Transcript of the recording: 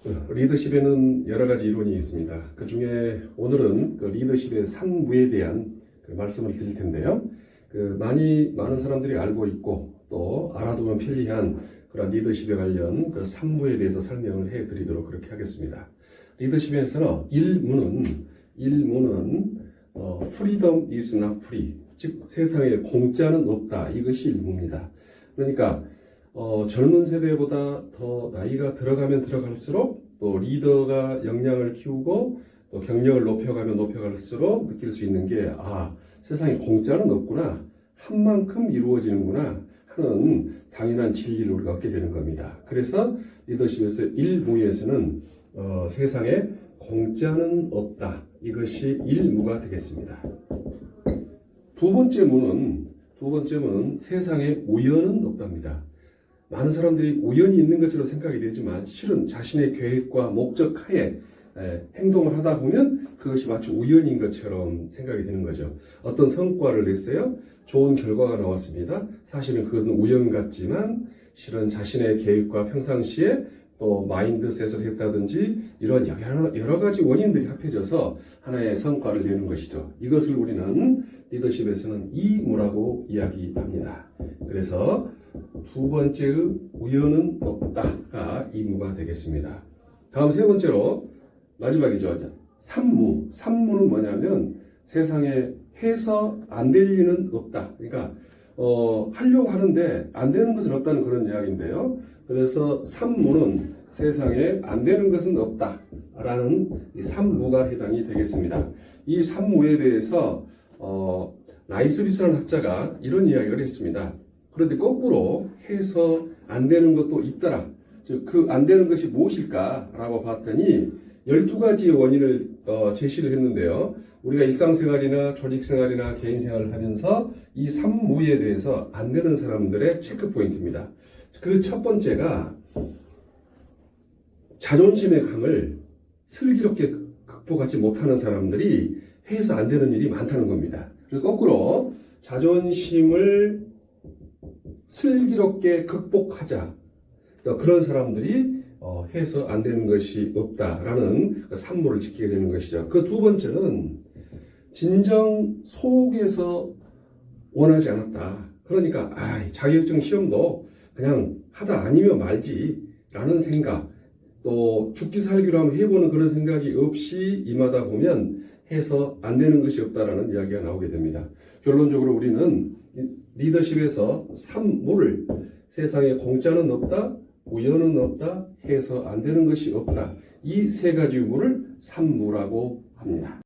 리더십에는 여러 가지 이론이 있습니다. 그 중에 오늘은 그 리더십의 3무에 대한 그 말씀을 드릴 텐데요. 많은 사람들이 알고 있고 또 알아두면 편리한 그런 리더십에 관련 그 3무에 대해서 설명을 해 드리도록 그렇게 하겠습니다. 리더십에서는 1무는 freedom is not free. 즉 세상에 공짜는 없다. 이것이 1무입니다. 그러니까 젊은 세대보다 더 나이가 들어가면 들어갈수록 또 리더가 역량을 키우고 또 경력을 높여가면 높여갈수록 느낄 수 있는 게 세상에 공짜는 없구나. 한 만큼 이루어지는구나 하는 당연한 진리를 우리가 얻게 되는 겁니다. 그래서 리더십에서 1무에서는 세상에 공짜는 없다. 이것이 1무가 되겠습니다. 두 번째 무는 세상에 우연은 없답니다. 많은 사람들이 우연이 있는 것처럼 생각이 되지만 실은 자신의 계획과 목적 하에 행동을 하다 보면 그것이 마치 우연인 것처럼 생각이 되는 거죠. 어떤 성과를 냈어요. 좋은 결과가 나왔습니다. 사실은 그것은 우연 같지만 실은 자신의 계획과 평상시에 또 마인드셋을 했다든지 이런 여러 가지 원인들이 합해져서 하나의 성과를 내는 것이죠. 이것을 우리는 리더십에서는 2무라고 이야기합니다. 그래서 두 번째의 우연은 없다가 2무가 되겠습니다. 다음 세 번째로 마지막이죠. 3무는 뭐냐면 세상에 해서 안 될 일은 없다. 그러니까 하려고 하는데 안 되는 것은 없다는 그런 이야기인데요. 그래서 3무는 세상에 안 되는 것은 없다 라는 3무가 해당이 되겠습니다. 이 3무에 대해서 나이스비스라는 학자가 이런 이야기를 했습니다. 그런데 거꾸로 해서 안 되는 것도 있더라. 즉 그 안 되는 것이 무엇일까 라고 봤더니 12가지의 원인을 제시를 했는데요. 우리가 일상생활이나 조직생활이나 개인생활을 하면서 이 3무에 대해서 안 되는 사람들의 체크포인트입니다. 그 첫 번째가 자존심의 강을 슬기롭게 극복하지 못하는 사람들이 해서 안 되는 일이 많다는 겁니다. 그래서 거꾸로 자존심을 슬기롭게 극복하자. 그런 사람들이 해서 안 되는 것이 없다라는 3무를 지키게 되는 것이죠. 그 두 번째는 진정 속에서 원하지 않았다. 그러니까 자격증 시험도 그냥 하다 아니면 말지라는 생각, 또 죽기 살기로 한번 해보는 그런 생각이 없이 임하다 보면 해서 안 되는 것이 없다라는 이야기가 나오게 됩니다. 결론적으로 우리는 리더십에서 3무를 세상에 공짜는 없다, 우연은 없다, 해서 안 되는 것이 없다. 이 세 가지 무를 3무라고 합니다.